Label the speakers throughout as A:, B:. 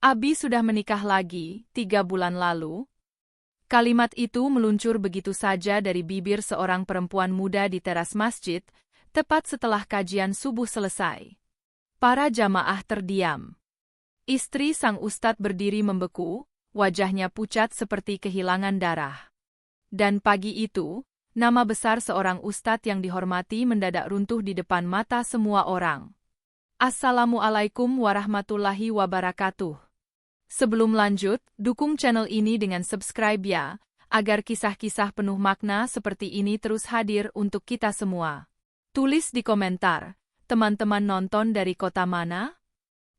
A: Abi sudah menikah lagi, 3 bulan lalu. Kalimat itu meluncur begitu saja dari bibir seorang perempuan muda di teras masjid, tepat setelah kajian subuh selesai. Para jamaah terdiam. Istri sang ustadz berdiri membeku, wajahnya pucat seperti kehilangan darah. Dan pagi itu, nama besar seorang ustadz yang dihormati mendadak runtuh di depan mata semua orang. Assalamualaikum warahmatullahi wabarakatuh. Sebelum lanjut, dukung channel ini dengan subscribe ya, agar kisah-kisah penuh makna seperti ini terus hadir untuk kita semua. Tulis di komentar, teman-teman nonton dari kota mana?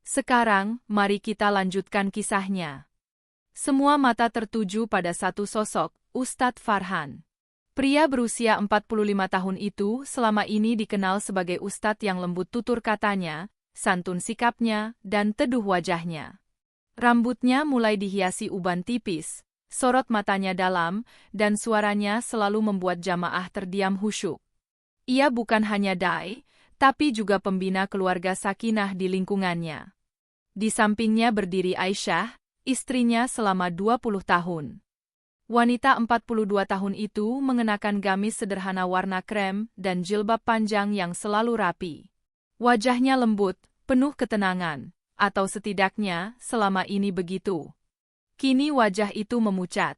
A: Sekarang, mari kita lanjutkan kisahnya. Semua mata tertuju pada satu sosok, Ustadz Farhan. Pria berusia 45 tahun itu selama ini dikenal sebagai ustadz yang lembut tutur katanya, santun sikapnya, dan teduh wajahnya. Rambutnya mulai dihiasi uban tipis, sorot matanya dalam, dan suaranya selalu membuat jamaah terdiam khusyuk. Ia bukan hanya dai, tapi juga pembina keluarga sakinah di lingkungannya. Di sampingnya berdiri Aisyah, istrinya selama 20 tahun. Wanita 42 tahun itu mengenakan gamis sederhana warna krem dan jilbab panjang yang selalu rapi. Wajahnya lembut, penuh ketenangan. Atau setidaknya, selama ini begitu. Kini wajah itu memucat.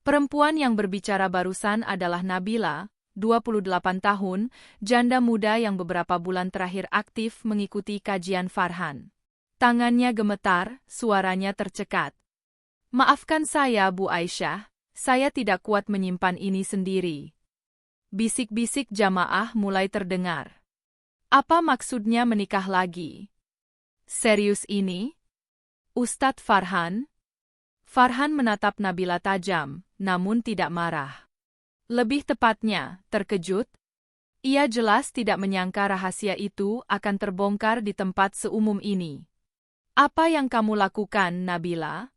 A: Perempuan yang berbicara barusan adalah Nabila, 28 tahun, janda muda yang beberapa bulan terakhir aktif mengikuti kajian Farhan. Tangannya gemetar, suaranya tercekat. Maafkan saya, Bu Aisyah, saya tidak kuat menyimpan ini sendiri. Bisik-bisik jamaah mulai terdengar. Apa maksudnya menikah lagi? Serius ini? Ustadz Farhan? Farhan menatap Nabila tajam, namun tidak marah. Lebih tepatnya, terkejut. Ia jelas tidak menyangka rahasia itu akan terbongkar di tempat seumum ini. Apa yang kamu lakukan, Nabila?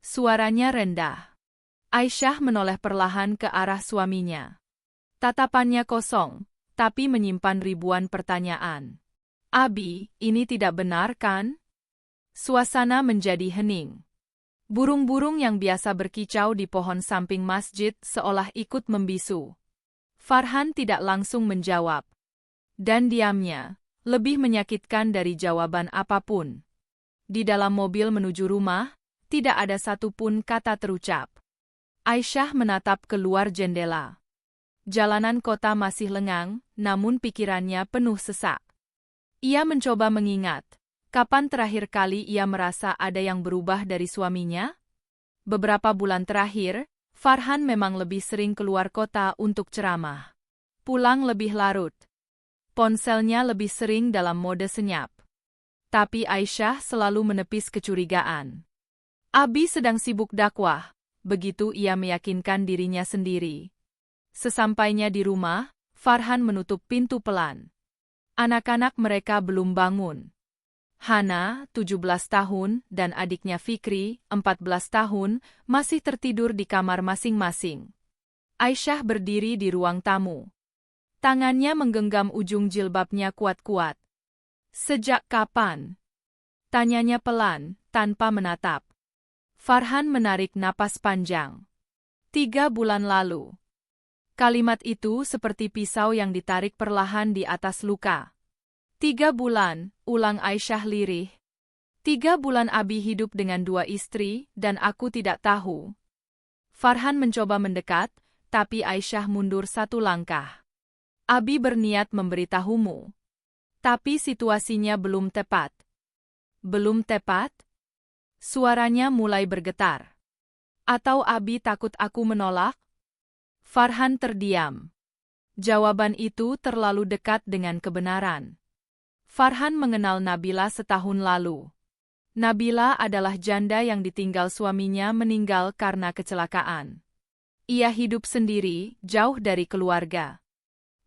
A: Suaranya rendah. Aisyah menoleh perlahan ke arah suaminya. Tatapannya kosong, tapi menyimpan ribuan pertanyaan. Abi, ini tidak benar kan? Suasana menjadi hening. Burung-burung yang biasa berkicau di pohon samping masjid seolah ikut membisu. Farhan tidak langsung menjawab. Dan diamnya, lebih menyakitkan dari jawaban apapun. Di dalam mobil menuju rumah, tidak ada satupun kata terucap. Aisyah menatap keluar jendela. Jalanan kota masih lengang, namun pikirannya penuh sesak. Ia mencoba mengingat, kapan terakhir kali ia merasa ada yang berubah dari suaminya? Beberapa bulan terakhir, Farhan memang lebih sering keluar kota untuk ceramah. Pulang lebih larut. Ponselnya lebih sering dalam mode senyap. Tapi Aisyah selalu menepis kecurigaan. Abi sedang sibuk dakwah, begitu ia meyakinkan dirinya sendiri. Sesampainya di rumah, Farhan menutup pintu pelan. Anak-anak mereka belum bangun. Hana, 17 tahun, dan adiknya Fikri, 14 tahun, masih tertidur di kamar masing-masing. Aisyah berdiri di ruang tamu. Tangannya menggenggam ujung jilbabnya kuat-kuat. Sejak kapan? Tanyanya pelan, tanpa menatap. Farhan menarik napas panjang. 3 bulan lalu. Kalimat itu seperti pisau yang ditarik perlahan di atas luka. 3 bulan, ulang Aisyah lirih. 3 bulan Abi hidup dengan 2 istri, dan aku tidak tahu. Farhan mencoba mendekat, tapi Aisyah mundur 1 langkah. Abi berniat memberitahumu. Tapi situasinya belum tepat. Belum tepat? Suaranya mulai bergetar. Atau Abi takut aku menolak? Farhan terdiam. Jawaban itu terlalu dekat dengan kebenaran. Farhan mengenal Nabila setahun lalu. Nabila adalah janda yang ditinggal suaminya meninggal karena kecelakaan. Ia hidup sendiri, jauh dari keluarga.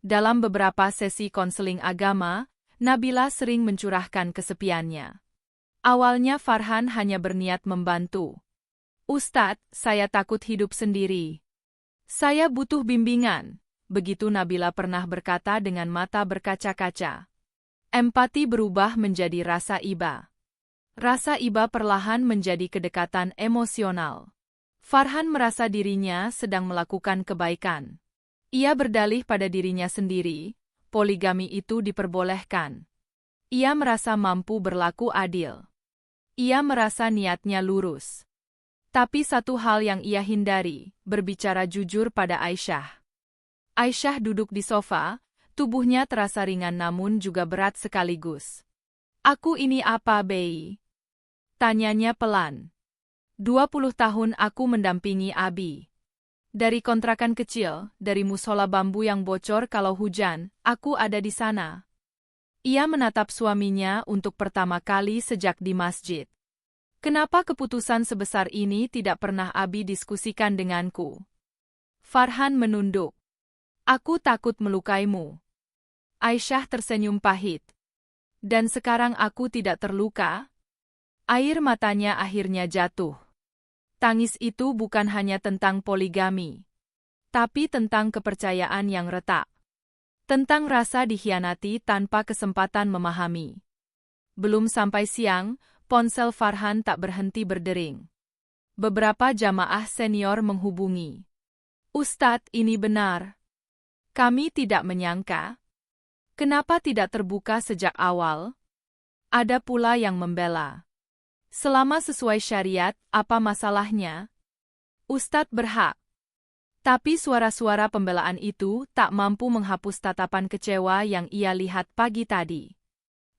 A: Dalam beberapa sesi konseling agama, Nabila sering mencurahkan kesepiannya. Awalnya Farhan hanya berniat membantu. Ustadz, saya takut hidup sendiri. Saya butuh bimbingan, begitu Nabila pernah berkata dengan mata berkaca-kaca. Empati berubah menjadi rasa iba. Rasa iba perlahan menjadi kedekatan emosional. Farhan merasa dirinya sedang melakukan kebaikan. Ia berdalih pada dirinya sendiri, poligami itu diperbolehkan. Ia merasa mampu berlaku adil. Ia merasa niatnya lurus. Tapi satu hal yang ia hindari, berbicara jujur pada Aisyah. Aisyah duduk di sofa, tubuhnya terasa ringan namun juga berat sekaligus. "Aku ini apa, Bei?" tanyanya pelan. 20 tahun aku mendampingi Abi. Dari kontrakan kecil, dari musola bambu yang bocor kalau hujan, aku ada di sana. Ia menatap suaminya untuk pertama kali sejak di masjid. Kenapa keputusan sebesar ini tidak pernah Abi diskusikan denganku? Farhan menunduk. Aku takut melukaimu. Aisyah tersenyum pahit. Dan sekarang aku tidak terluka? Air matanya akhirnya jatuh. Tangis itu bukan hanya tentang poligami, tapi tentang kepercayaan yang retak. Tentang rasa dikhianati tanpa kesempatan memahami. Belum sampai siang, ponsel Farhan tak berhenti berdering. Beberapa jamaah senior menghubungi. "Ustadz, ini benar. Kami tidak menyangka. Kenapa tidak terbuka sejak awal?" Ada pula yang membela. "Selama sesuai syariat, apa masalahnya? Ustadz berhak." Tapi suara-suara pembelaan itu tak mampu menghapus tatapan kecewa yang ia lihat pagi tadi.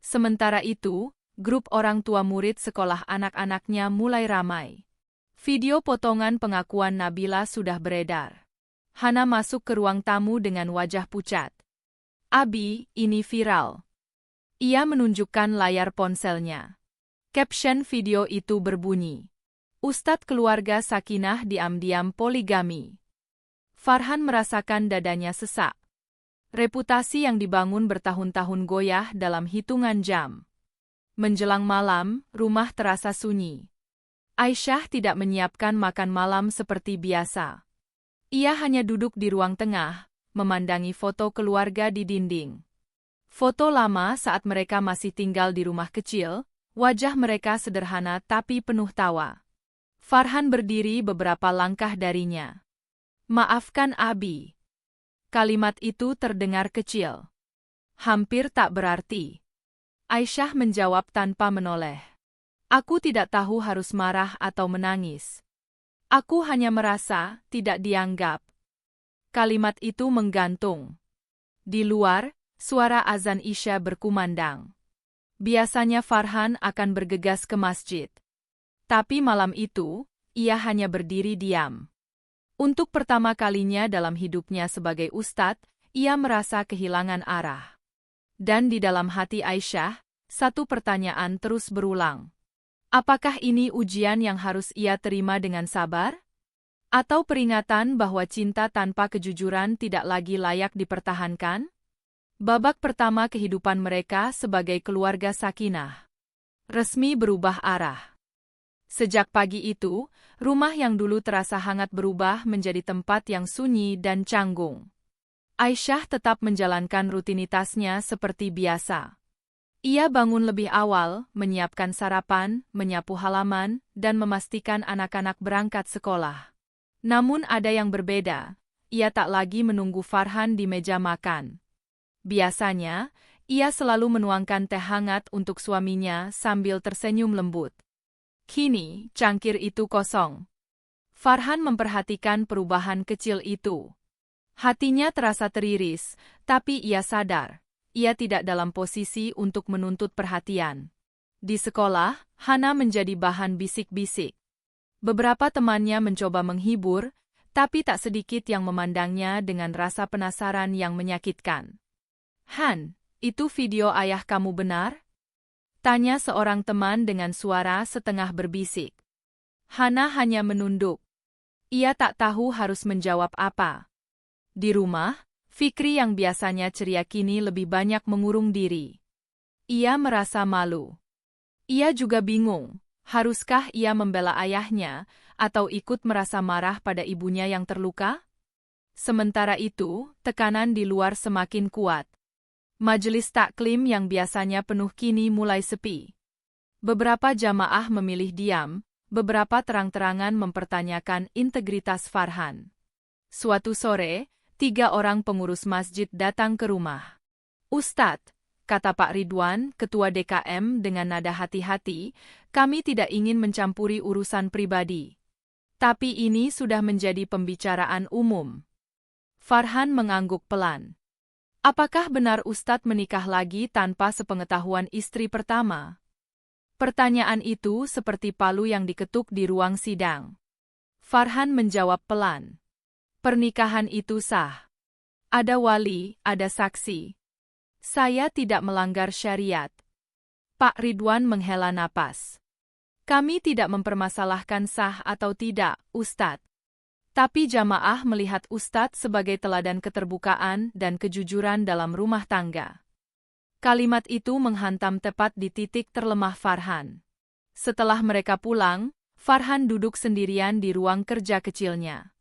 A: Sementara itu, grup orang tua murid sekolah anak-anaknya mulai ramai. Video potongan pengakuan Nabila sudah beredar. Hana masuk ke ruang tamu dengan wajah pucat. "Abi, ini viral." Ia menunjukkan layar ponselnya. Caption video itu berbunyi, "Ustadz keluarga Sakinah diam-diam poligami." Farhan merasakan dadanya sesak. Reputasi yang dibangun bertahun-tahun goyah dalam hitungan jam. Menjelang malam, rumah terasa sunyi. Aisyah tidak menyiapkan makan malam seperti biasa. Ia hanya duduk di ruang tengah, memandangi foto keluarga di dinding. Foto lama saat mereka masih tinggal di rumah kecil. Wajah mereka sederhana tapi penuh tawa. Farhan berdiri beberapa langkah darinya. "Maafkan Abi." Kalimat itu terdengar kecil. Hampir tak berarti. Aisyah menjawab tanpa menoleh. "Aku tidak tahu harus marah atau menangis. Aku hanya merasa tidak dianggap." Kalimat itu menggantung. Di luar, suara azan Isya berkumandang. Biasanya Farhan akan bergegas ke masjid. Tapi malam itu, ia hanya berdiri diam. Untuk pertama kalinya dalam hidupnya sebagai ustadz, ia merasa kehilangan arah. Dan di dalam hati Aisyah, satu pertanyaan terus berulang. Apakah ini ujian yang harus ia terima dengan sabar? Atau peringatan bahwa cinta tanpa kejujuran tidak lagi layak dipertahankan? Babak pertama kehidupan mereka sebagai keluarga Sakinah resmi berubah arah. Sejak pagi itu, rumah yang dulu terasa hangat berubah menjadi tempat yang sunyi dan canggung. Aisyah tetap menjalankan rutinitasnya seperti biasa. Ia bangun lebih awal, menyiapkan sarapan, menyapu halaman, dan memastikan anak-anak berangkat sekolah. Namun ada yang berbeda, ia tak lagi menunggu Farhan di meja makan. Biasanya, ia selalu menuangkan teh hangat untuk suaminya sambil tersenyum lembut. Kini, cangkir itu kosong. Farhan memperhatikan perubahan kecil itu. Hatinya terasa teriris, tapi ia sadar, ia tidak dalam posisi untuk menuntut perhatian. Di sekolah, Hana menjadi bahan bisik-bisik. Beberapa temannya mencoba menghibur, tapi tak sedikit yang memandangnya dengan rasa penasaran yang menyakitkan. "Han, itu video ayah kamu benar?" tanya seorang teman dengan suara setengah berbisik. Hana hanya menunduk. Ia tak tahu harus menjawab apa. Di rumah, Fikri yang biasanya ceria kini lebih banyak mengurung diri. Ia merasa malu. Ia juga bingung, haruskah ia membela ayahnya, atau ikut merasa marah pada ibunya yang terluka? Sementara itu, tekanan di luar semakin kuat. Majelis taklim yang biasanya penuh kini mulai sepi. Beberapa jamaah memilih diam, beberapa terang-terangan mempertanyakan integritas Farhan. Suatu sore, 3 orang pengurus masjid datang ke rumah. "Ustadz," kata Pak Ridwan, ketua DKM dengan nada hati-hati, "kami tidak ingin mencampuri urusan pribadi. Tapi ini sudah menjadi pembicaraan umum." Farhan mengangguk pelan. "Apakah benar Ustadz menikah lagi tanpa sepengetahuan istri pertama?" Pertanyaan itu seperti palu yang diketuk di ruang sidang. Farhan menjawab pelan. "Pernikahan itu sah. Ada wali, ada saksi. Saya tidak melanggar syariat." Pak Ridwan menghela napas. "Kami tidak mempermasalahkan sah atau tidak, Ustadz. Tapi jamaah melihat Ustadz sebagai teladan keterbukaan dan kejujuran dalam rumah tangga." Kalimat itu menghantam tepat di titik terlemah Farhan. Setelah mereka pulang, Farhan duduk sendirian di ruang kerja kecilnya.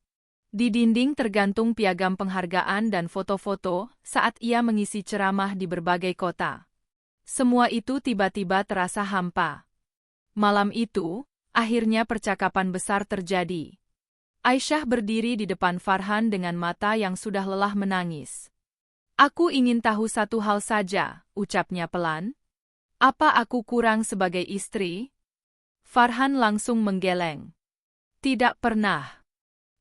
A: Di dinding tergantung piagam penghargaan dan foto-foto saat ia mengisi ceramah di berbagai kota. Semua itu tiba-tiba terasa hampa. Malam itu, akhirnya percakapan besar terjadi. Aisyah berdiri di depan Farhan dengan mata yang sudah lelah menangis. "Aku ingin tahu satu hal saja," ucapnya pelan. "Apa aku kurang sebagai istri?" Farhan langsung menggeleng. "Tidak pernah.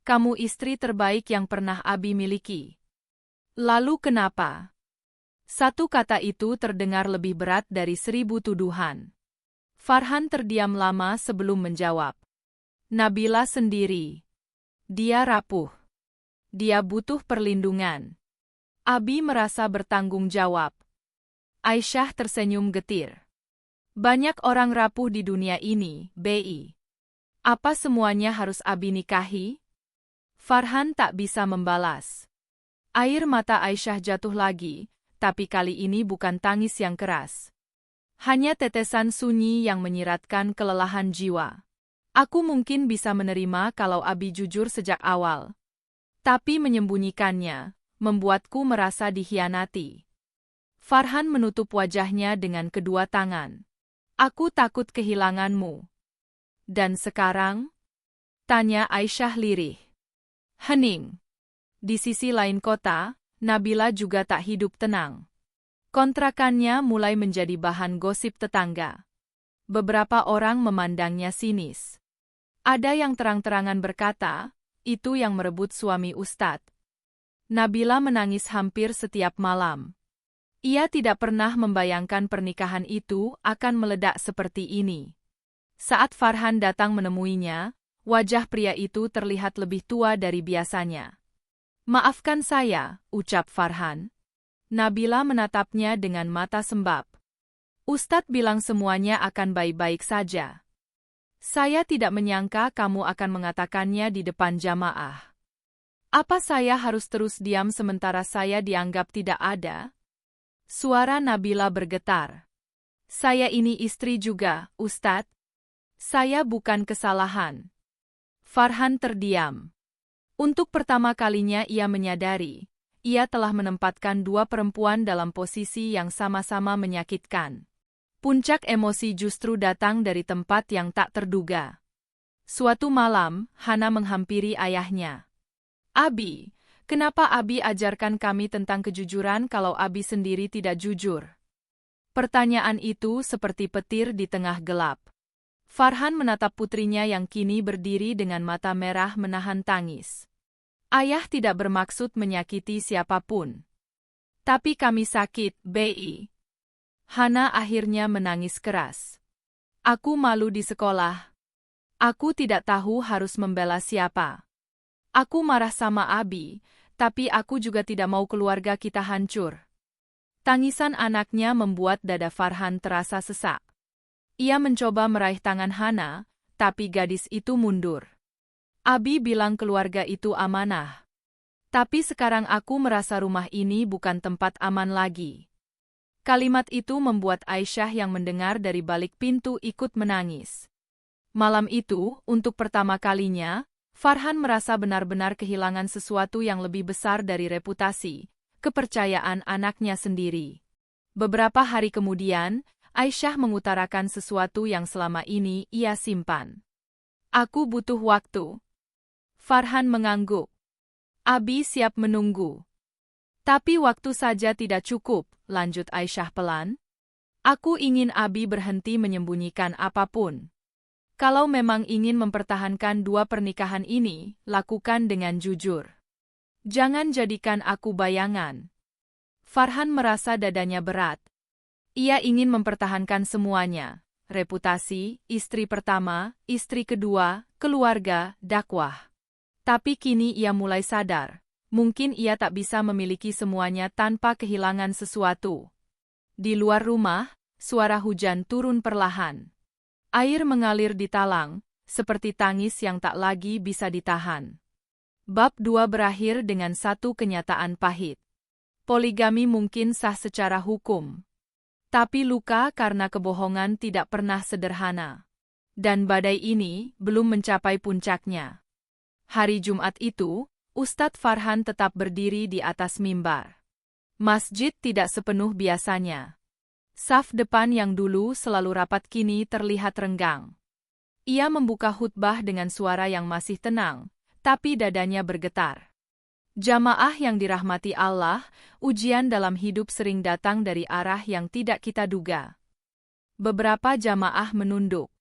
A: Kamu istri terbaik yang pernah Abi miliki." "Lalu kenapa?" Satu kata itu terdengar lebih berat dari 1000 tuduhan. Farhan terdiam lama sebelum menjawab. "Nabila sendiri. Dia rapuh. Dia butuh perlindungan. Abi merasa bertanggung jawab." Aisyah tersenyum getir. "Banyak orang rapuh di dunia ini, Bi. Apa semuanya harus Abi nikahi?" Farhan tak bisa membalas. Air mata Aisyah jatuh lagi, tapi kali ini bukan tangis yang keras. Hanya tetesan sunyi yang menyiratkan kelelahan jiwa. "Aku mungkin bisa menerima kalau Abi jujur sejak awal. Tapi menyembunyikannya membuatku merasa dikhianati." Farhan menutup wajahnya dengan kedua tangan. "Aku takut kehilanganmu." "Dan sekarang?" tanya Aisyah lirih. Hening. Di sisi lain kota, Nabila juga tak hidup tenang. Kontrakannya mulai menjadi bahan gosip tetangga. Beberapa orang memandangnya sinis. Ada yang terang-terangan berkata, "Itu yang merebut suami Ustadz." Nabila menangis hampir setiap malam. Ia tidak pernah membayangkan pernikahan itu akan meledak seperti ini. Saat Farhan datang menemuinya, wajah pria itu terlihat lebih tua dari biasanya. "Maafkan saya," ucap Farhan. Nabila menatapnya dengan mata sembab. "Ustadz bilang semuanya akan baik-baik saja. Saya tidak menyangka kamu akan mengatakannya di depan jamaah. Apa saya harus terus diam sementara saya dianggap tidak ada?" Suara Nabila bergetar. "Saya ini istri juga, Ustadz. Saya bukan kesalahan." Farhan terdiam. Untuk pertama kalinya ia menyadari, ia telah menempatkan 2 perempuan dalam posisi yang sama-sama menyakitkan. Puncak emosi justru datang dari tempat yang tak terduga. Suatu malam, Hana menghampiri ayahnya. "Abi, kenapa Abi ajarkan kami tentang kejujuran kalau Abi sendiri tidak jujur?" Pertanyaan itu seperti petir di tengah gelap. Farhan menatap putrinya yang kini berdiri dengan mata merah menahan tangis. "Ayah tidak bermaksud menyakiti siapapun. Tapi kami sakit, Bi." Hana akhirnya menangis keras. "Aku malu di sekolah. Aku tidak tahu harus membela siapa. Aku marah sama Abi, tapi aku juga tidak mau keluarga kita hancur." Tangisan anaknya membuat dada Farhan terasa sesak. Ia mencoba meraih tangan Hana, tapi gadis itu mundur. "Abi bilang keluarga itu amanah. Tapi sekarang aku merasa rumah ini bukan tempat aman lagi." Kalimat itu membuat Aisyah yang mendengar dari balik pintu ikut menangis. Malam itu, untuk pertama kalinya, Farhan merasa benar-benar kehilangan sesuatu yang lebih besar dari reputasi, kepercayaan anaknya sendiri. Beberapa hari kemudian, Aisyah mengutarakan sesuatu yang selama ini ia simpan. Aku butuh waktu. Farhan mengangguk. Abi siap menunggu. Tapi waktu saja tidak cukup, lanjut Aisyah pelan. Aku ingin Abi berhenti menyembunyikan apapun. Kalau memang ingin mempertahankan dua pernikahan ini, lakukan dengan jujur. Jangan jadikan aku bayangan. Farhan merasa dadanya berat. Ia ingin mempertahankan semuanya. Reputasi, istri pertama, istri kedua, keluarga, dakwah. Tapi kini ia mulai sadar. Mungkin ia tak bisa memiliki semuanya tanpa kehilangan sesuatu. Di luar rumah, suara hujan turun perlahan. Air mengalir di talang, seperti tangis yang tak lagi bisa ditahan. Bab 2 berakhir dengan satu kenyataan pahit. Poligami mungkin sah secara hukum. Tapi luka karena kebohongan tidak pernah sederhana. Dan badai ini belum mencapai puncaknya. Hari Jumat itu, Ustadz Farhan tetap berdiri di atas mimbar. Masjid tidak sepenuh biasanya. Saf depan yang dulu selalu rapat kini terlihat renggang. Ia membuka khutbah dengan suara yang masih tenang, tapi dadanya bergetar. Jamaah yang dirahmati Allah, ujian dalam hidup sering datang dari arah yang tidak kita duga. Beberapa jamaah menunduk.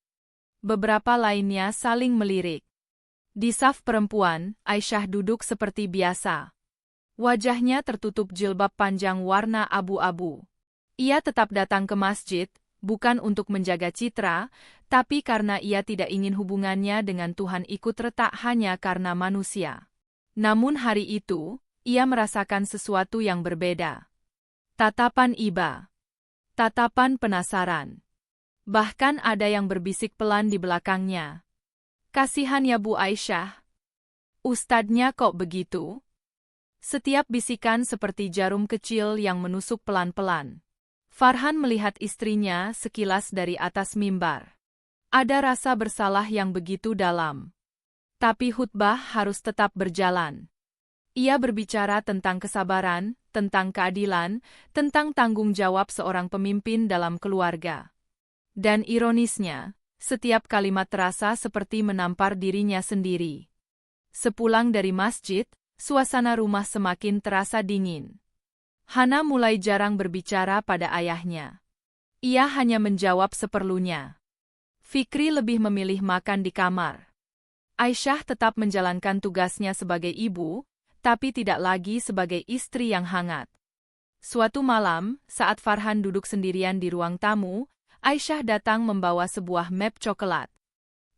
A: Beberapa lainnya saling melirik. Di saf perempuan, Aisyah duduk seperti biasa. Wajahnya tertutup jilbab panjang warna abu-abu. Ia tetap datang ke masjid, bukan untuk menjaga citra, tapi karena ia tidak ingin hubungannya dengan Tuhan ikut retak hanya karena manusia. Namun hari itu, ia merasakan sesuatu yang berbeda. Tatapan iba. Tatapan penasaran. Bahkan ada yang berbisik pelan di belakangnya. Kasihan ya Bu Aisyah. Ustadznya kok begitu? Setiap bisikan seperti jarum kecil yang menusuk pelan-pelan. Farhan melihat istrinya sekilas dari atas mimbar. Ada rasa bersalah yang begitu dalam. Tapi khutbah harus tetap berjalan. Ia berbicara tentang kesabaran, tentang keadilan, tentang tanggung jawab seorang pemimpin dalam keluarga. Dan ironisnya, setiap kalimat terasa seperti menampar dirinya sendiri. Sepulang dari masjid, suasana rumah semakin terasa dingin. Hana mulai jarang berbicara pada ayahnya. Ia hanya menjawab seperlunya. Fikri lebih memilih makan di kamar. Aisyah tetap menjalankan tugasnya sebagai ibu, tapi tidak lagi sebagai istri yang hangat. Suatu malam, saat Farhan duduk sendirian di ruang tamu, Aisyah datang membawa sebuah map coklat.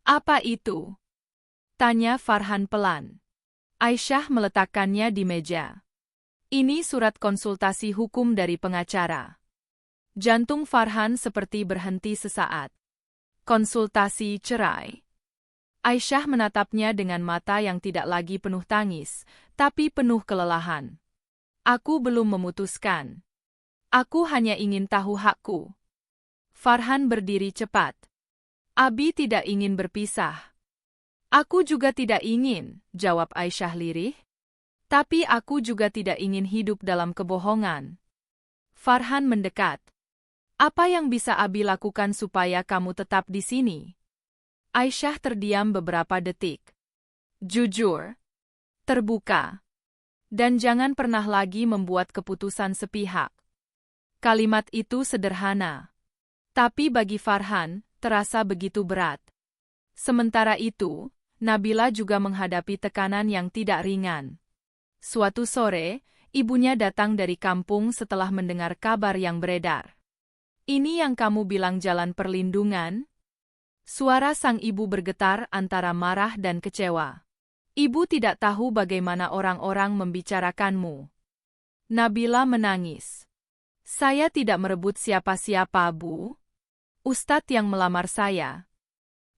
A: "Apa itu?" tanya Farhan pelan. Aisyah meletakkannya di meja. "Ini surat konsultasi hukum dari pengacara." Jantung Farhan seperti berhenti sesaat. Konsultasi cerai. Aisyah menatapnya dengan mata yang tidak lagi penuh tangis, tapi penuh kelelahan. "Aku belum memutuskan. Aku hanya ingin tahu hakku." Farhan berdiri cepat. "Abi tidak ingin berpisah." "Aku juga tidak ingin," jawab Aisyah lirih. "Tapi aku juga tidak ingin hidup dalam kebohongan." Farhan mendekat. "Apa yang bisa Abi lakukan supaya kamu tetap di sini?" Aisyah terdiam beberapa detik. "Jujur, terbuka, dan jangan pernah lagi membuat keputusan sepihak." Kalimat itu sederhana, tapi bagi Farhan, terasa begitu berat. Sementara itu, Nabila juga menghadapi tekanan yang tidak ringan. Suatu sore, ibunya datang dari kampung setelah mendengar kabar yang beredar. "Ini yang kamu bilang jalan perlindungan?" Suara sang ibu bergetar antara marah dan kecewa. "Ibu tidak tahu bagaimana orang-orang membicarakanmu." Nabila menangis. "Saya tidak merebut siapa-siapa, Bu. Ustadz yang melamar saya."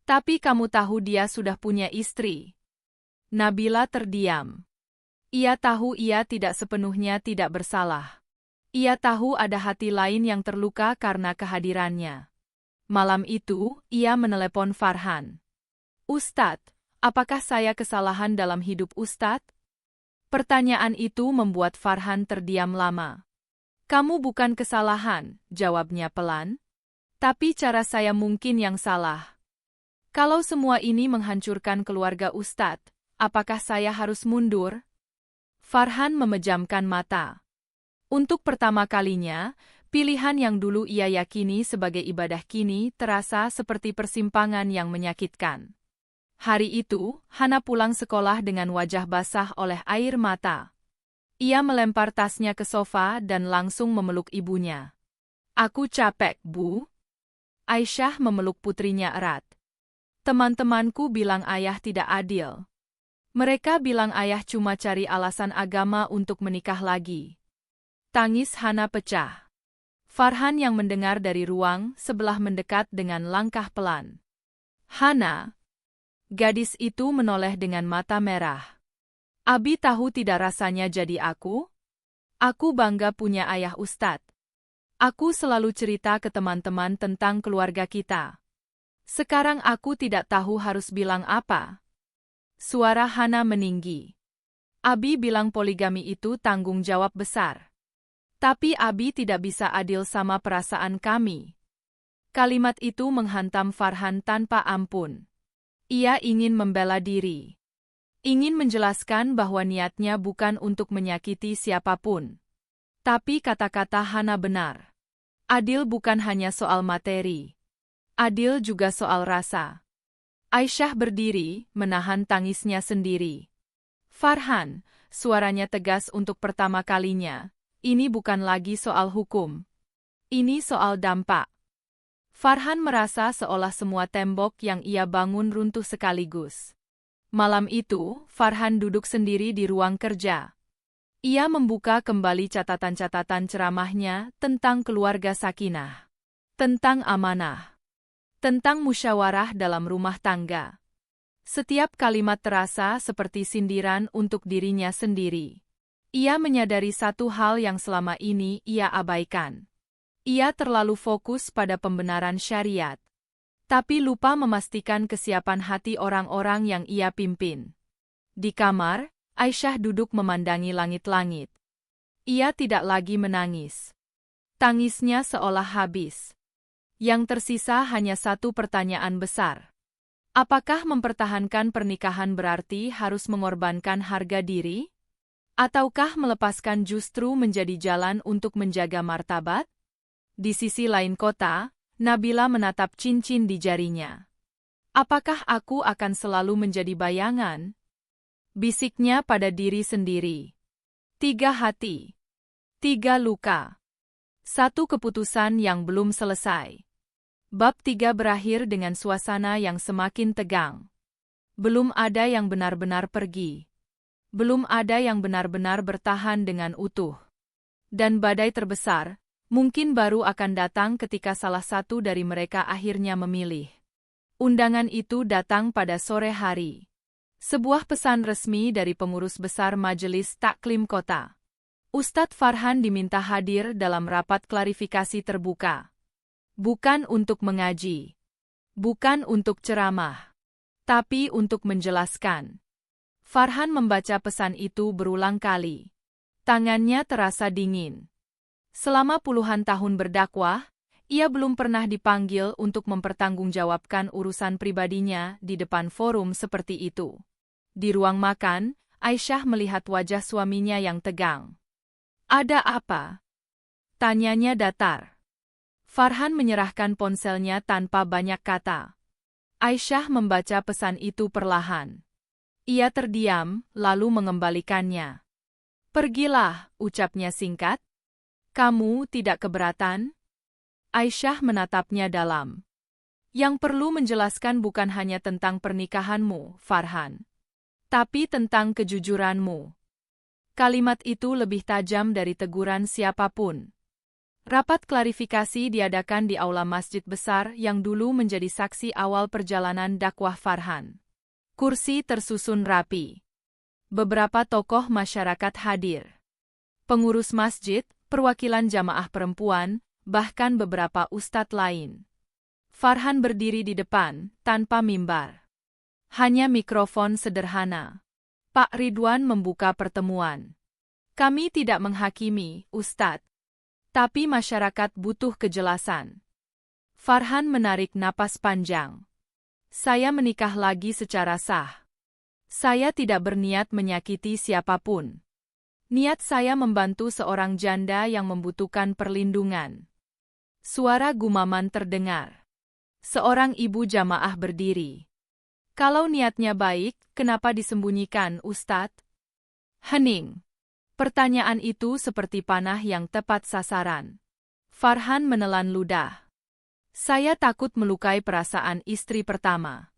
A: "Tapi kamu tahu dia sudah punya istri." Nabila terdiam. Ia tahu ia tidak sepenuhnya tidak bersalah. Ia tahu ada hati lain yang terluka karena kehadirannya. Malam itu, ia menelepon Farhan. "Ustadz, apakah saya kesalahan dalam hidup Ustadz?" Pertanyaan itu membuat Farhan terdiam lama. "Kamu bukan kesalahan," jawabnya pelan. Tapi cara saya mungkin yang salah. Kalau semua ini menghancurkan keluarga Ustadz, apakah saya harus mundur? Farhan memejamkan mata. Untuk pertama kalinya, pilihan yang dulu ia yakini sebagai ibadah kini terasa seperti persimpangan yang menyakitkan. Hari itu, Hana pulang sekolah dengan wajah basah oleh air mata. Ia melempar tasnya ke sofa dan langsung memeluk ibunya. "Aku capek, Bu." Aisyah memeluk putrinya erat. "Teman-temanku bilang ayah tidak adil. Mereka bilang ayah cuma cari alasan agama untuk menikah lagi." Tangis Hana pecah. Farhan yang mendengar dari ruang sebelah mendekat dengan langkah pelan. "Hana." Gadis itu menoleh dengan mata merah. "Abi tahu tidak rasanya jadi aku? Aku bangga punya ayah Ustadz. Aku selalu cerita ke teman-teman tentang keluarga kita. Sekarang aku tidak tahu harus bilang apa." Suara Hana meninggi. "Abi bilang poligami itu tanggung jawab besar. Tapi Abi tidak bisa adil sama perasaan kami." Kalimat itu menghantam Farhan tanpa ampun. Ia ingin membela diri. Ingin menjelaskan bahwa niatnya bukan untuk menyakiti siapapun. Tapi kata-kata Hana benar. Adil bukan hanya soal materi. Adil juga soal rasa. Aisyah berdiri, menahan tangisnya sendiri. "Farhan," suaranya tegas untuk pertama kalinya, "ini bukan lagi soal hukum. Ini soal dampak." Farhan merasa seolah semua tembok yang ia bangun runtuh sekaligus. Malam itu, Farhan duduk sendiri di ruang kerja. Ia membuka kembali catatan-catatan ceramahnya tentang keluarga sakinah, tentang amanah, tentang musyawarah dalam rumah tangga. Setiap kalimat terasa seperti sindiran untuk dirinya sendiri. Ia menyadari satu hal yang selama ini ia abaikan. Ia terlalu fokus pada pembenaran syariat, tapi lupa memastikan kesiapan hati orang-orang yang ia pimpin. Di kamar, Aisyah duduk memandangi langit-langit. Ia tidak lagi menangis. Tangisnya seolah habis. Yang tersisa hanya satu pertanyaan besar. Apakah mempertahankan pernikahan berarti harus mengorbankan harga diri? Ataukah melepaskan justru menjadi jalan untuk menjaga martabat? Di sisi lain kota, Nabila menatap cincin di jarinya. "Apakah aku akan selalu menjadi bayangan?" bisiknya pada diri sendiri. 3 hati. 3 luka. 1 keputusan yang belum selesai. Bab 3 berakhir dengan suasana yang semakin tegang. Belum ada yang benar-benar pergi. Belum ada yang benar-benar bertahan dengan utuh. Dan badai terbesar, mungkin baru akan datang ketika salah satu dari mereka akhirnya memilih. Undangan itu datang pada sore hari. Sebuah pesan resmi dari pengurus besar Majelis Taklim Kota. Ustadz Farhan diminta hadir dalam rapat klarifikasi terbuka. Bukan untuk mengaji. Bukan untuk ceramah. Tapi untuk menjelaskan. Farhan membaca pesan itu berulang kali. Tangannya terasa dingin. Selama puluhan tahun berdakwah, ia belum pernah dipanggil untuk mempertanggungjawabkan urusan pribadinya di depan forum seperti itu. Di ruang makan, Aisyah melihat wajah suaminya yang tegang. "Ada apa?" tanyanya datar. Farhan menyerahkan ponselnya tanpa banyak kata. Aisyah membaca pesan itu perlahan. Ia terdiam, lalu mengembalikannya. "Pergilah," ucapnya singkat. "Kamu tidak keberatan?" Aisyah menatapnya dalam. "Yang perlu menjelaskan bukan hanya tentang pernikahanmu, Farhan, tapi tentang kejujuranmu." Kalimat itu lebih tajam dari teguran siapapun. Rapat klarifikasi diadakan di aula masjid besar yang dulu menjadi saksi awal perjalanan dakwah Farhan. Kursi tersusun rapi. Beberapa tokoh masyarakat hadir. Pengurus masjid, perwakilan jamaah perempuan, bahkan beberapa ustadz lain. Farhan berdiri di depan, tanpa mimbar. Hanya mikrofon sederhana. "Pak Ridwan membuka pertemuan. Kami tidak menghakimi, Ustadz. Tapi masyarakat butuh kejelasan." Farhan menarik napas panjang. Saya menikah lagi secara sah. Saya tidak berniat menyakiti siapapun. Niat saya membantu seorang janda yang membutuhkan perlindungan. Suara gumaman terdengar. Seorang ibu jamaah berdiri. Kalau niatnya baik, kenapa disembunyikan, Ustadz? Hening. Pertanyaan itu seperti panah yang tepat sasaran. Farhan menelan ludah. Saya takut melukai perasaan istri pertama.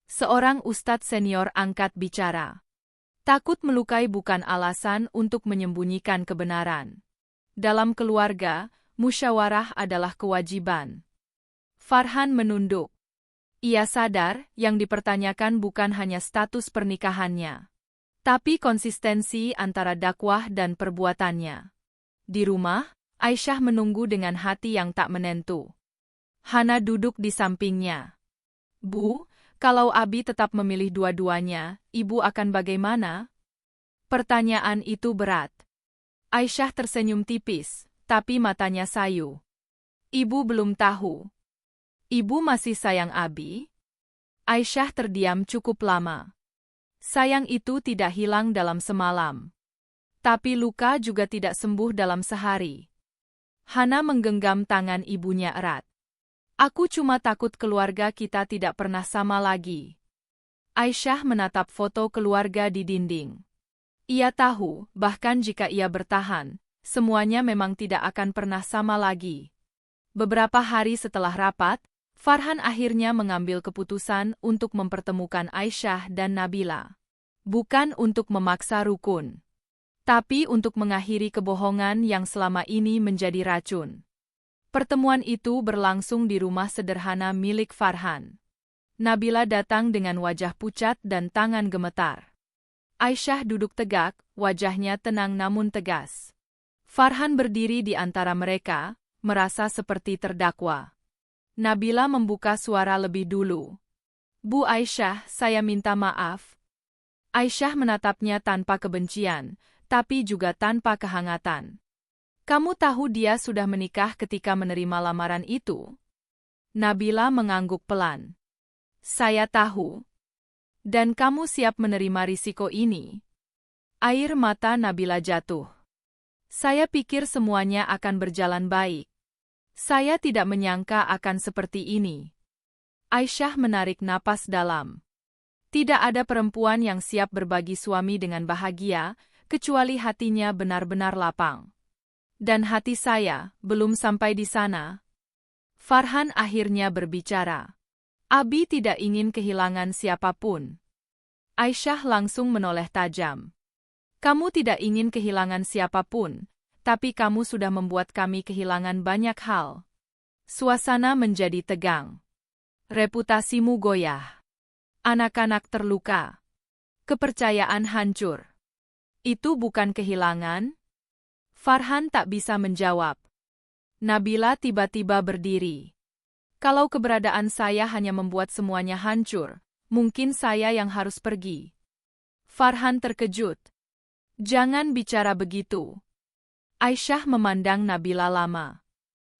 A: Seorang ustadz senior angkat bicara. Takut melukai bukan alasan untuk menyembunyikan kebenaran. Dalam keluarga, musyawarah adalah kewajiban. Farhan menunduk. Ia sadar yang dipertanyakan bukan hanya status pernikahannya, tapi konsistensi antara dakwah dan perbuatannya. Di rumah, Aisyah menunggu dengan hati yang tak menentu. Hana duduk di sampingnya. Bu, kalau Abi tetap memilih dua-duanya, Ibu akan bagaimana? Pertanyaan itu berat. Aisyah tersenyum tipis, tapi matanya sayu. Ibu belum tahu. Ibu masih sayang Abi? Aisyah terdiam cukup lama. Sayang itu tidak hilang dalam semalam. Tapi luka juga tidak sembuh dalam sehari. Hana menggenggam tangan ibunya erat. Aku cuma takut keluarga kita tidak pernah sama lagi. Aisyah menatap foto keluarga di dinding. Ia tahu, bahkan jika ia bertahan, semuanya memang tidak akan pernah sama lagi. Beberapa hari setelah rapat, Farhan akhirnya mengambil keputusan untuk mempertemukan Aisyah dan Nabila. Bukan untuk memaksa rukun, tapi untuk mengakhiri kebohongan yang selama ini menjadi racun. Pertemuan itu berlangsung di rumah sederhana milik Farhan. Nabila datang dengan wajah pucat dan tangan gemetar. Aisyah duduk tegak, wajahnya tenang namun tegas. Farhan berdiri di antara mereka, merasa seperti terdakwa. Nabila membuka suara lebih dulu. Bu Aisyah, saya minta maaf. Aisyah menatapnya tanpa kebencian, tapi juga tanpa kehangatan. Kamu tahu dia sudah menikah ketika menerima lamaran itu? Nabila mengangguk pelan. Saya tahu. Dan kamu siap menerima risiko ini? Air mata Nabila jatuh. Saya pikir semuanya akan berjalan baik. Saya tidak menyangka akan seperti ini. Aisyah menarik napas dalam. Tidak ada perempuan yang siap berbagi suami dengan bahagia, kecuali hatinya benar-benar lapang. Dan hati saya belum sampai di sana. Farhan akhirnya berbicara. Abi tidak ingin kehilangan siapapun. Aisyah langsung menoleh tajam. Kamu tidak ingin kehilangan siapapun, tapi kamu sudah membuat kami kehilangan banyak hal. Suasana menjadi tegang. Reputasimu goyah. Anak-anak terluka. Kepercayaan hancur. Itu bukan kehilangan? Farhan tak bisa menjawab. Nabila tiba-tiba berdiri. Kalau keberadaan saya hanya membuat semuanya hancur, mungkin saya yang harus pergi. Farhan terkejut. Jangan bicara begitu. Aisyah memandang Nabila lama.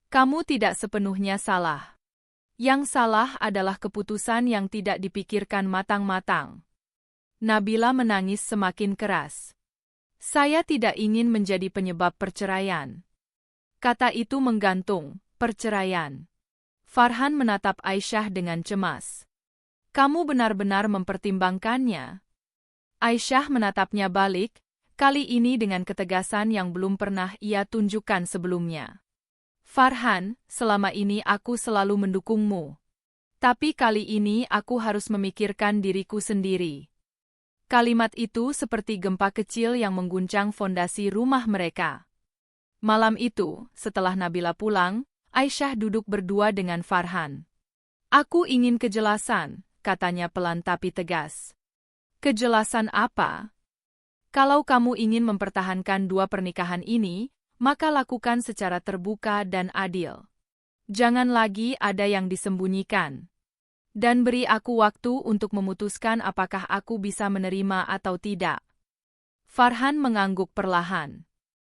A: Kamu tidak sepenuhnya salah. Yang salah adalah keputusan yang tidak dipikirkan matang-matang. Nabila menangis semakin keras. Saya tidak ingin menjadi penyebab perceraian. Kata itu menggantung, perceraian. Farhan menatap Aisyah dengan cemas. Kamu benar-benar mempertimbangkannya? Aisyah menatapnya balik, kali ini dengan ketegasan yang belum pernah ia tunjukkan sebelumnya. Farhan, selama ini aku selalu mendukungmu. Tapi kali ini aku harus memikirkan diriku sendiri. Kalimat itu seperti gempa kecil yang mengguncang fondasi rumah mereka. Malam itu, setelah Nabila pulang, Aisyah duduk berdua dengan Farhan. Aku ingin kejelasan, katanya pelan tapi tegas. Kejelasan apa? Kalau kamu ingin mempertahankan dua pernikahan ini, maka lakukan secara terbuka dan adil. Jangan lagi ada yang disembunyikan. Dan beri aku waktu untuk memutuskan apakah aku bisa menerima atau tidak. Farhan mengangguk perlahan.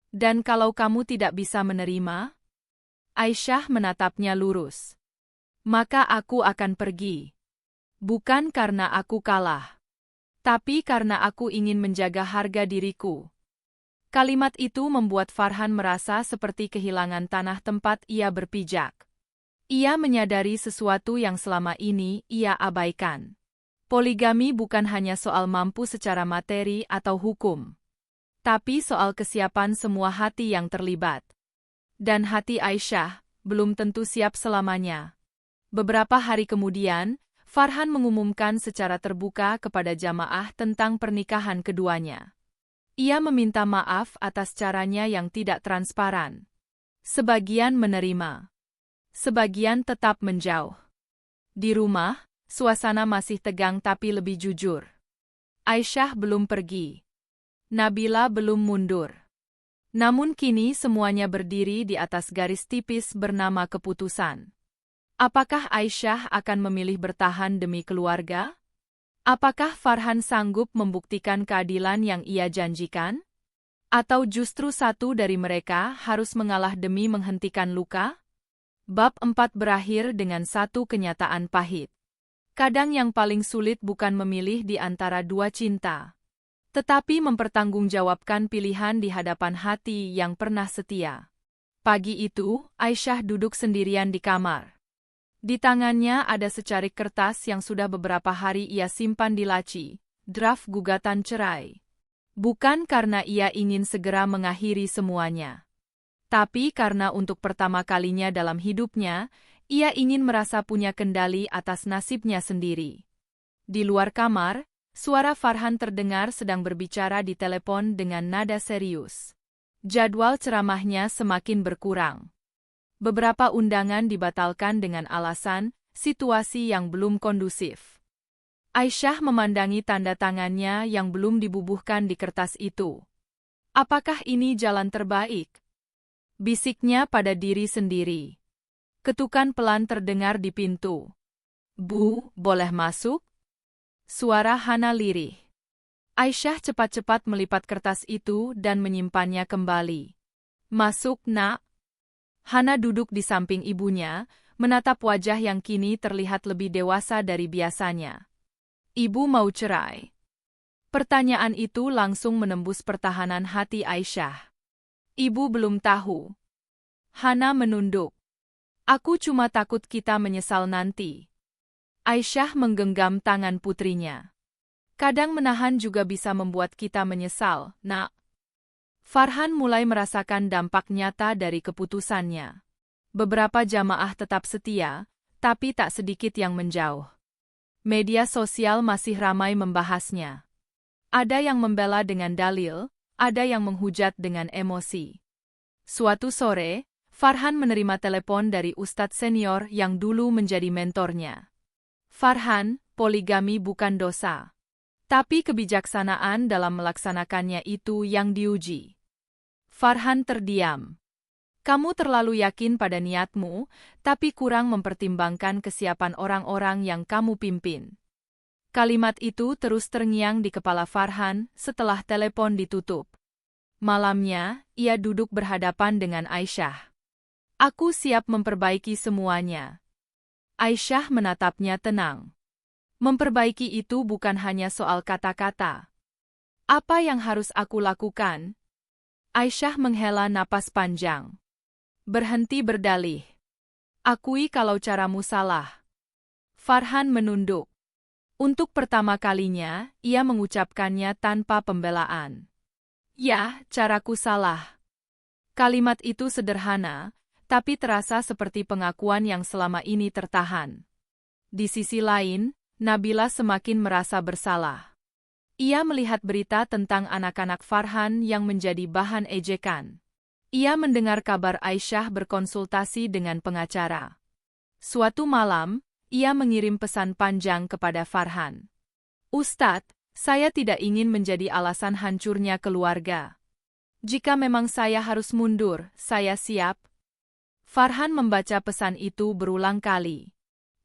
A: Dan kalau kamu tidak bisa menerima? Aisyah menatapnya lurus. maka aku akan pergi. Bukan karena aku kalah, tapi karena aku ingin menjaga harga diriku. Kalimat itu membuat Farhan merasa seperti kehilangan tanah tempat ia berpijak. Ia menyadari sesuatu yang selama ini ia abaikan. Poligami bukan hanya soal mampu secara materi atau hukum, tapi soal kesiapan semua hati yang terlibat. Dan hati Aisyah belum tentu siap selamanya. Beberapa hari kemudian, Farhan mengumumkan secara terbuka kepada jamaah tentang pernikahan keduanya. Ia meminta maaf atas caranya yang tidak transparan. Sebagian menerima, sebagian tetap menjauh. Di rumah, suasana masih tegang tapi lebih jujur. Aisyah belum pergi. Nabila belum mundur. Namun kini semuanya berdiri di atas garis tipis bernama keputusan. Apakah Aisyah akan memilih bertahan demi keluarga? Apakah Farhan sanggup membuktikan keadilan yang ia janjikan? Atau justru satu dari mereka harus mengalah demi menghentikan luka? Bab 4 berakhir dengan satu kenyataan pahit. Kadang yang paling sulit bukan memilih di antara dua cinta, tetapi mempertanggungjawabkan pilihan di hadapan hati yang pernah setia. Pagi itu, Aisyah duduk sendirian di kamar. Di tangannya ada secarik kertas yang sudah beberapa hari ia simpan di laci, draft gugatan cerai. Bukan karena ia ingin segera mengakhiri semuanya, tapi karena untuk pertama kalinya dalam hidupnya, ia ingin merasa punya kendali atas nasibnya sendiri. Di luar kamar, suara Farhan terdengar sedang berbicara di telepon dengan nada serius. Jadwal ceramahnya semakin berkurang. Beberapa undangan dibatalkan dengan alasan situasi yang belum kondusif. Aisyah memandangi tanda tangannya yang belum dibubuhkan di kertas itu. Apakah ini jalan terbaik? Bisiknya pada diri sendiri. Ketukan pelan terdengar di pintu. Bu, boleh masuk? Suara Hana lirih. Aisyah cepat-cepat melipat kertas itu dan menyimpannya kembali. Masuk, nak. Hana duduk di samping ibunya, menatap wajah yang kini terlihat lebih dewasa dari biasanya. Ibu mau cerai? Pertanyaan itu langsung menembus pertahanan hati Aisyah. Ibu belum tahu. Hana menunduk. Aku cuma takut kita menyesal nanti. Aisyah menggenggam tangan putrinya. Kadang menahan juga bisa membuat kita menyesal, nak. Farhan mulai merasakan dampak nyata dari keputusannya. Beberapa jamaah tetap setia, tapi tak sedikit yang menjauh. Media sosial masih ramai membahasnya. Ada yang membela dengan dalil, ada yang menghujat dengan emosi. Suatu sore, Farhan menerima telepon dari ustadz senior yang dulu menjadi mentornya. Farhan, poligami bukan dosa, tapi kebijaksanaan dalam melaksanakannya itu yang diuji. Farhan terdiam. Kamu terlalu yakin pada niatmu, tapi kurang mempertimbangkan kesiapan orang-orang yang kamu pimpin. Kalimat itu terus terngiang di kepala Farhan setelah telepon ditutup. Malamnya, ia duduk berhadapan dengan Aisyah. Aku siap memperbaiki semuanya. Aisyah menatapnya tenang. Memperbaiki itu bukan hanya soal kata-kata. Apa yang harus aku lakukan? Aisyah menghela napas panjang. Berhenti berdalih. Akui kalau caramu salah. Farhan menunduk. Untuk pertama kalinya, ia mengucapkannya tanpa pembelaan. Ya, caraku salah. Kalimat itu sederhana, tapi terasa seperti pengakuan yang selama ini tertahan. Di sisi lain, Nabila semakin merasa bersalah. Ia melihat berita tentang anak-anak Farhan yang menjadi bahan ejekan. Ia mendengar kabar Aisyah berkonsultasi dengan pengacara. Suatu malam, ia mengirim pesan panjang kepada Farhan. Ustadz, saya tidak ingin menjadi alasan hancurnya keluarga. Jika memang saya harus mundur, saya siap. Farhan membaca pesan itu berulang kali.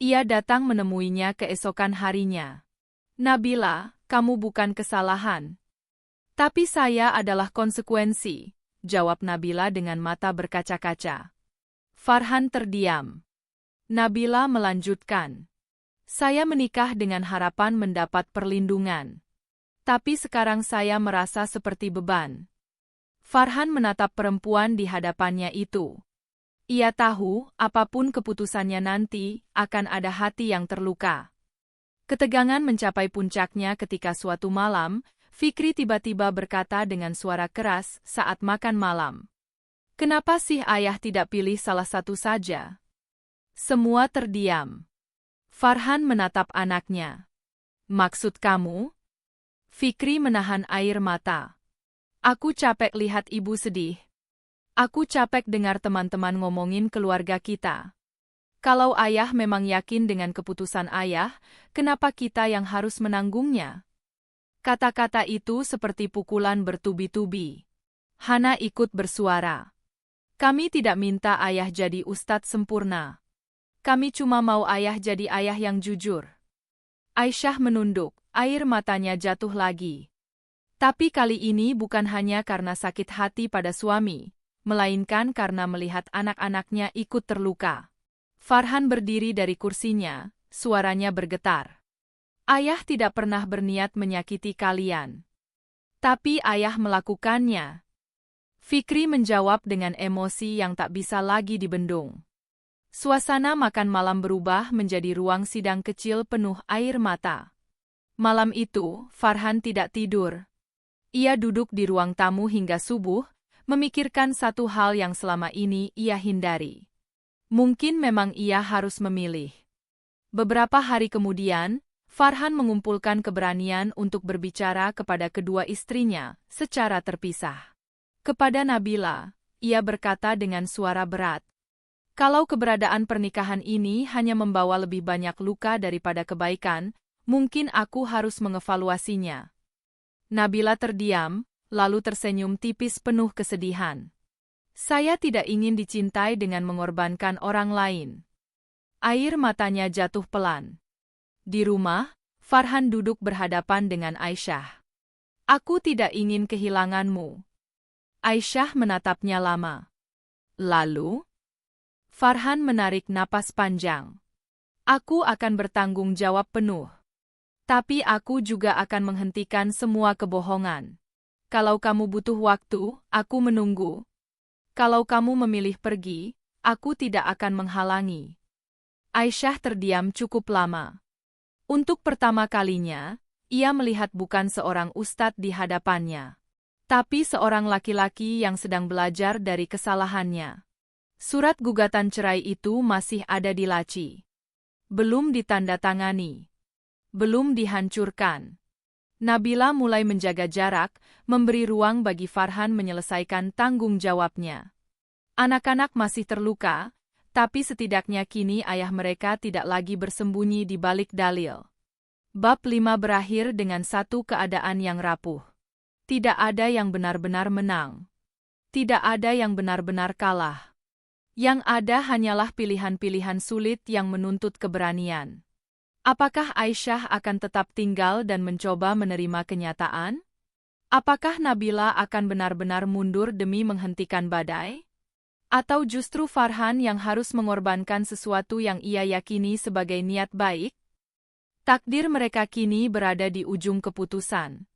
A: Ia datang menemuinya keesokan harinya. Nabila, kamu bukan kesalahan. Tapi saya adalah konsekuensi, jawab Nabila dengan mata berkaca-kaca. Farhan terdiam. Nabila melanjutkan. Saya menikah dengan harapan mendapat perlindungan. Tapi sekarang saya merasa seperti beban. Farhan menatap perempuan di hadapannya itu. Ia tahu, apapun keputusannya nanti, akan ada hati yang terluka. Ketegangan mencapai puncaknya ketika suatu malam, Fikri tiba-tiba berkata dengan suara keras saat makan malam. Kenapa sih ayah tidak pilih salah satu saja? Semua terdiam. Farhan menatap anaknya. Maksud kamu? Fikri menahan air mata. Aku capek lihat ibu sedih. Aku capek dengar teman-teman ngomongin keluarga kita. Kalau ayah memang yakin dengan keputusan ayah, kenapa kita yang harus menanggungnya? Kata-kata itu seperti pukulan bertubi-tubi. Hana ikut bersuara. Kami tidak minta ayah jadi ustadz sempurna. Kami cuma mau ayah jadi ayah yang jujur. Aisyah menunduk, air matanya jatuh lagi. Tapi kali ini bukan hanya karena sakit hati pada suami, melainkan karena melihat anak-anaknya ikut terluka. Farhan berdiri dari kursinya, suaranya bergetar. Ayah tidak pernah berniat menyakiti kalian. Tapi ayah melakukannya. Fikri menjawab dengan emosi yang tak bisa lagi dibendung. Suasana makan malam berubah menjadi ruang sidang kecil penuh air mata. Malam itu, Farhan tidak tidur. Ia duduk di ruang tamu hingga subuh, memikirkan satu hal yang selama ini ia hindari. Mungkin memang ia harus memilih. Beberapa hari kemudian, Farhan mengumpulkan keberanian untuk berbicara kepada kedua istrinya secara terpisah. Kepada Nabila, ia berkata dengan suara berat, "Kalau keberadaan pernikahan ini hanya membawa lebih banyak luka daripada kebaikan, mungkin aku harus mengevaluasinya." Nabila terdiam, lalu tersenyum tipis penuh kesedihan. "Saya tidak ingin dicintai dengan mengorbankan orang lain." Air matanya jatuh pelan. Di rumah, Farhan duduk berhadapan dengan Aisyah. "Aku tidak ingin kehilanganmu." Aisyah menatapnya lama. Lalu, Farhan menarik napas panjang. "Aku akan bertanggung jawab penuh. Tapi aku juga akan menghentikan semua kebohongan. Kalau kamu butuh waktu, aku menunggu. Kalau kamu memilih pergi, aku tidak akan menghalangi." Aisyah terdiam cukup lama. Untuk pertama kalinya, ia melihat bukan seorang ustadz di hadapannya, tapi seorang laki-laki yang sedang belajar dari kesalahannya. Surat gugatan cerai itu masih ada di laci. Belum ditandatangani. Belum dihancurkan. Nabila mulai menjaga jarak, memberi ruang bagi Farhan menyelesaikan tanggung jawabnya. Anak-anak masih terluka, tapi setidaknya kini ayah mereka tidak lagi bersembunyi di balik dalil. Bab 5 berakhir dengan satu keadaan yang rapuh. Tidak ada yang benar-benar menang. Tidak ada yang benar-benar kalah. Yang ada hanyalah pilihan-pilihan sulit yang menuntut keberanian. Apakah Aisyah akan tetap tinggal dan mencoba menerima kenyataan? Apakah Nabila akan benar-benar mundur demi menghentikan badai? Atau justru Farhan yang harus mengorbankan sesuatu yang ia yakini sebagai niat baik? Takdir mereka kini berada di ujung keputusan.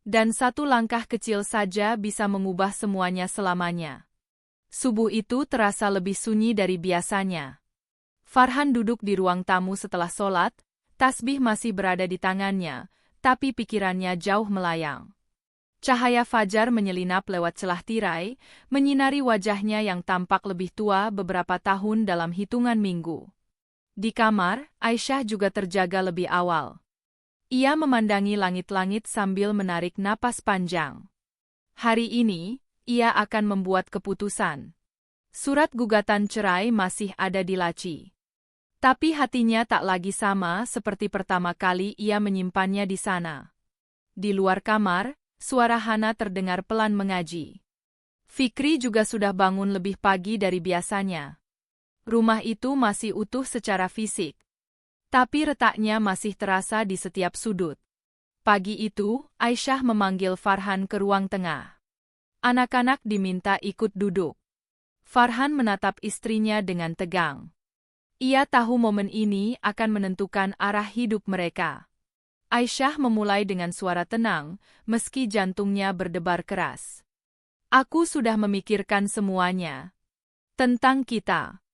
A: Dan satu langkah kecil saja bisa mengubah semuanya selamanya. Subuh itu terasa lebih sunyi dari biasanya. Farhan duduk di ruang tamu setelah sholat, tasbih masih berada di tangannya, tapi pikirannya jauh melayang. Cahaya fajar menyelinap lewat celah tirai, menyinari wajahnya yang tampak lebih tua beberapa tahun dalam hitungan minggu. Di kamar, Aisyah juga terjaga lebih awal. Ia memandangi langit-langit sambil menarik napas panjang. Hari ini, ia akan membuat keputusan. Surat gugatan cerai masih ada di laci. Tapi hatinya tak lagi sama seperti pertama kali ia menyimpannya di sana. Di luar kamar, suara Hana terdengar pelan mengaji. Fikri juga sudah bangun lebih pagi dari biasanya. Rumah itu masih utuh secara fisik. Tapi retaknya masih terasa di setiap sudut. Pagi itu, Aisyah memanggil Farhan ke ruang tengah. Anak-anak diminta ikut duduk. Farhan menatap istrinya dengan tegang. Ia tahu momen ini akan menentukan arah hidup mereka. Aisyah memulai dengan suara tenang, meski jantungnya berdebar keras. Aku sudah memikirkan semuanya. Tentang kita.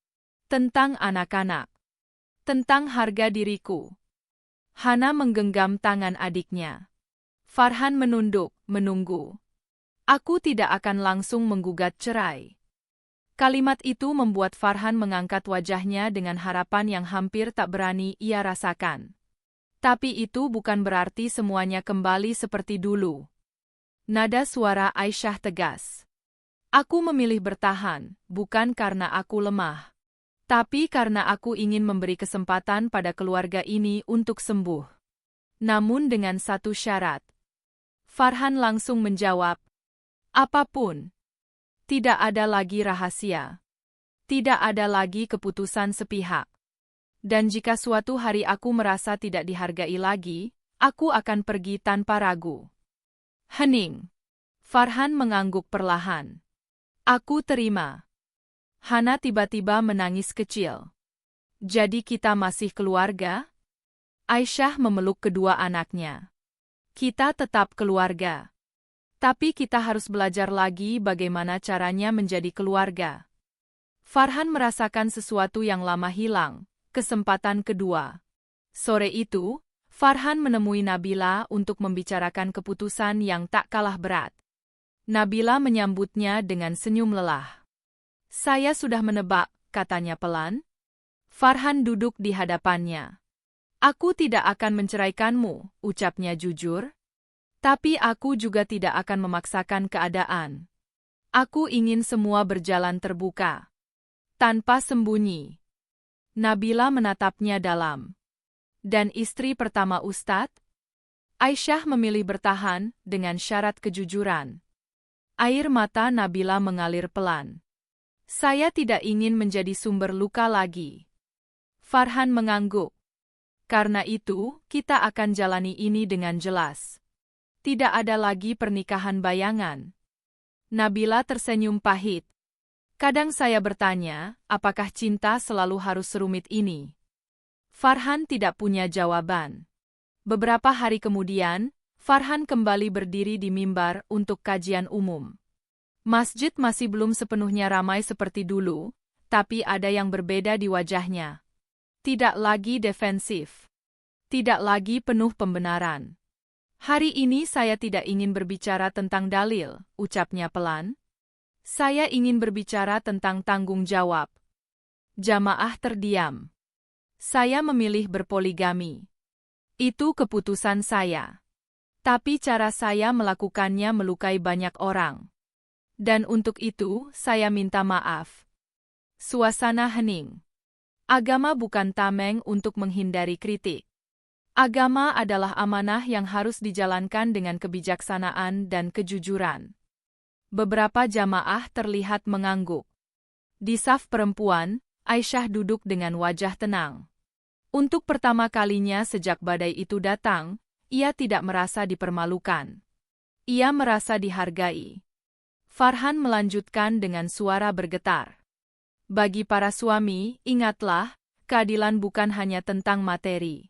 A: Tentang anak-anak. Tentang harga diriku. Hana menggenggam tangan adiknya. Farhan menunduk, menunggu. Aku tidak akan langsung menggugat cerai. Kalimat itu membuat Farhan mengangkat wajahnya dengan harapan yang hampir tak berani ia rasakan. Tapi itu bukan berarti semuanya kembali seperti dulu. Nada suara Aisyah tegas. Aku memilih bertahan, bukan karena aku lemah. Tapi karena aku ingin memberi kesempatan pada keluarga ini untuk sembuh. Namun dengan satu syarat. Farhan langsung menjawab. Apapun. Tidak ada lagi rahasia. Tidak ada lagi keputusan sepihak. Dan jika suatu hari aku merasa tidak dihargai lagi, aku akan pergi tanpa ragu. Hening. Farhan mengangguk perlahan. Aku terima. Hana tiba-tiba menangis kecil. Jadi kita masih keluarga? Aisyah memeluk kedua anaknya. Kita tetap keluarga. Tapi kita harus belajar lagi bagaimana caranya menjadi keluarga. Farhan merasakan sesuatu yang lama hilang. Kesempatan kedua. Sore itu, Farhan menemui Nabila untuk membicarakan keputusan yang tak kalah berat. Nabila menyambutnya dengan senyum lelah. Saya sudah menebak, katanya pelan. Farhan duduk di hadapannya. Aku tidak akan menceraikanmu, ucapnya jujur. Tapi aku juga tidak akan memaksakan keadaan. Aku ingin semua berjalan terbuka. Tanpa sembunyi. Nabila menatapnya dalam. Dan istri pertama Ustadz? Aisyah memilih bertahan dengan syarat kejujuran. Air mata Nabila mengalir pelan. Saya tidak ingin menjadi sumber luka lagi. Farhan mengangguk. Karena itu, kita akan jalani ini dengan jelas. Tidak ada lagi pernikahan bayangan. Nabila tersenyum pahit. Kadang saya bertanya, apakah cinta selalu harus serumit ini? Farhan tidak punya jawaban. Beberapa hari kemudian, Farhan kembali berdiri di mimbar untuk kajian umum. Masjid masih belum sepenuhnya ramai seperti dulu, tapi ada yang berbeda di wajahnya. Tidak lagi defensif. Tidak lagi penuh pembenaran. Hari ini saya tidak ingin berbicara tentang dalil, ucapnya pelan. Saya ingin berbicara tentang tanggung jawab. Jamaah terdiam. Saya memilih berpoligami. Itu keputusan saya. Tapi cara saya melakukannya melukai banyak orang. Dan untuk itu, saya minta maaf. Suasana hening. Agama bukan tameng untuk menghindari kritik. Agama adalah amanah yang harus dijalankan dengan kebijaksanaan dan kejujuran. Beberapa jamaah terlihat mengangguk. Di saf perempuan, Aisyah duduk dengan wajah tenang. Untuk pertama kalinya sejak badai itu datang, ia tidak merasa dipermalukan. Ia merasa dihargai. Farhan melanjutkan dengan suara bergetar. Bagi para suami, ingatlah, keadilan bukan hanya tentang materi,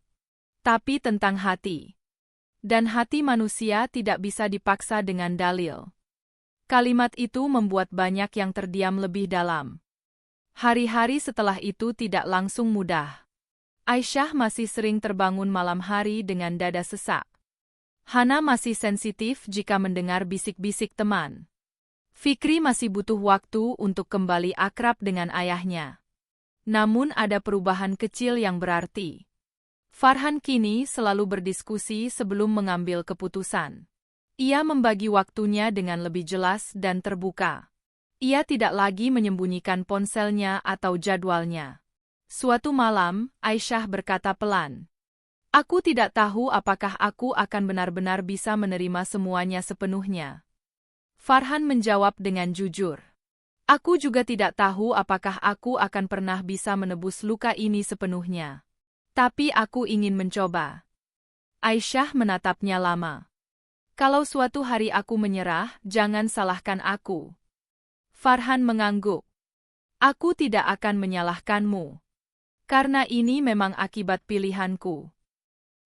A: tapi tentang hati. Dan hati manusia tidak bisa dipaksa dengan dalil. Kalimat itu membuat banyak yang terdiam lebih dalam. Hari-hari setelah itu tidak langsung mudah. Aisyah masih sering terbangun malam hari dengan dada sesak. Hana masih sensitif jika mendengar bisik-bisik teman. Fikri masih butuh waktu untuk kembali akrab dengan ayahnya. Namun ada perubahan kecil yang berarti. Farhan kini selalu berdiskusi sebelum mengambil keputusan. Ia membagi waktunya dengan lebih jelas dan terbuka. Ia tidak lagi menyembunyikan ponselnya atau jadwalnya. Suatu malam, Aisyah berkata pelan, "Aku tidak tahu apakah aku akan benar-benar bisa menerima semuanya sepenuhnya." Farhan menjawab dengan jujur, "Aku juga tidak tahu apakah aku akan pernah bisa menebus luka ini sepenuhnya. Tapi aku ingin mencoba." Aisyah menatapnya lama. "Kalau suatu hari aku menyerah, jangan salahkan aku." Farhan mengangguk. "Aku tidak akan menyalahkanmu. Karena ini memang akibat pilihanku.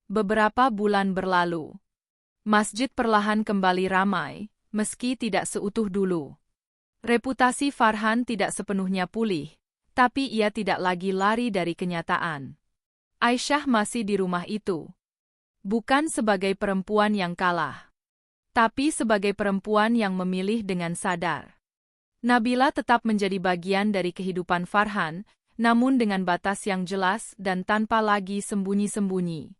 A: Beberapa bulan berlalu. Masjid perlahan kembali ramai, meski tidak seutuh dulu. Reputasi Farhan tidak sepenuhnya pulih, tapi ia tidak lagi lari dari kenyataan. Aisyah masih di rumah itu. Bukan sebagai perempuan yang kalah, tapi sebagai perempuan yang memilih dengan sadar. Nabila tetap menjadi bagian dari kehidupan Farhan, namun dengan batas yang jelas dan tanpa lagi sembunyi-sembunyi.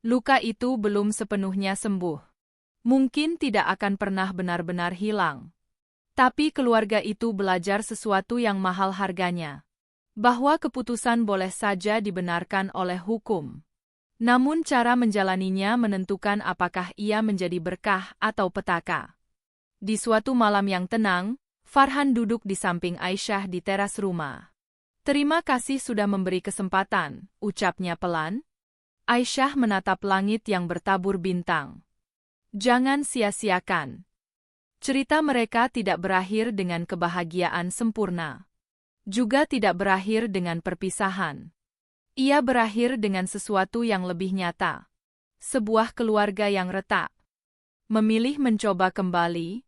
A: Luka itu belum sepenuhnya sembuh. Mungkin tidak akan pernah benar-benar hilang. Tapi keluarga itu belajar sesuatu yang mahal harganya. Bahwa keputusan boleh saja dibenarkan oleh hukum. Namun cara menjalaninya menentukan apakah ia menjadi berkah atau petaka. Di suatu malam yang tenang, Farhan duduk di samping Aisyah di teras rumah. "Terima kasih sudah memberi kesempatan," ucapnya pelan. Aisyah menatap langit yang bertabur bintang. "Jangan sia-siakan. Cerita mereka tidak berakhir dengan kebahagiaan sempurna. Juga tidak berakhir dengan perpisahan. Ia berakhir dengan sesuatu yang lebih nyata. Sebuah keluarga yang retak. Memilih mencoba kembali,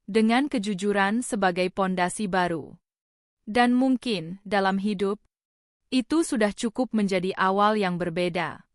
A: dengan kejujuran sebagai pondasi baru. Dan mungkin, dalam hidup, itu sudah cukup menjadi awal yang berbeda."